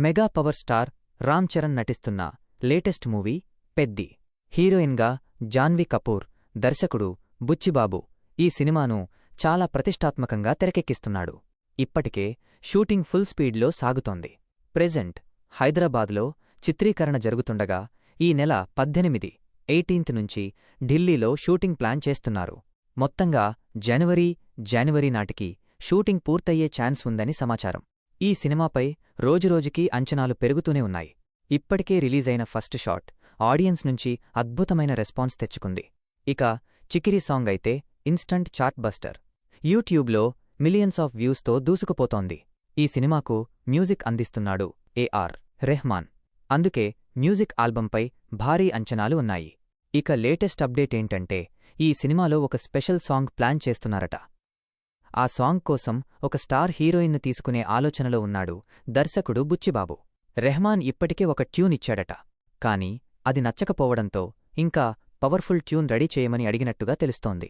Mega power star Ram Charan నటిస్తున్న latest movie Peddi. హీరోయిన్గా జాన్వీ కపూర్, దర్శకుడు బుచ్చిబాబు ఈ సినిమాను చాలా ప్రతిష్టాత్మకంగా తెరకెక్కిస్తున్నాడు. ఇప్పటికే షూటింగ్ ఫుల్ స్పీడ్లో సాగుతోంది. ప్రెజెంట్ హైదరాబాద్లో చిత్రీకరణ జరుగుతుండగా ఈ నెల 18 నుంచి ఢిల్లీలో షూటింగ్ ప్లాన్ చేస్తున్నారు. మొత్తంగా జనవరి నాటికి షూటింగ్ పూర్తయ్యే ఛాన్స్ ఉందని సమాచారం. ఈ సినిమాపై రోజురోజుకీ అంచనాలు పెరుగుతూనే ఉన్నాయి. ఇప్పటికే రిలీజైన ఫస్ట్ షాట్ ఆడియన్స్ నుంచి అద్భుతమైన రెస్పాన్స్ తెచ్చుకుంది. ఇక చికిరి సాంగ్ అయితే ఇన్స్టంట్ చార్ట్ బస్టర్. యూట్యూబ్లో మిలియన్స్ ఆఫ్ వ్యూస్తో దూసుకుపోతోంది. ఈ సినిమాకు మ్యూజిక్ అందిస్తున్నాడు ఏఆర్ రెహ్మాన్. అందుకే మ్యూజిక్ ఆల్బంపై భారీ అంచనాలు ఉన్నాయి. ఇక లేటెస్ట్ అప్డేట్ ఏంటంటే ఈ సినిమాలో ఒక స్పెషల్ సాంగ్ ప్లాన్ చేస్తున్నారట. ఆ సాంగ్ కోసం ఒక స్టార్ హీరోయిన్ను తీసుకునే ఆలోచనలో ఉన్నాడు దర్శకుడు బుచ్చిబాబు. రెహ్మాన్ ఇప్పటికే ఒక ట్యూన్ ఇచ్చాడట. కానీ అది నచ్చకపోవడంతో ఇంకా పవర్ఫుల్ ట్యూన్ రెడీ చేయమని అడిగినట్టుగా తెలుస్తోంది.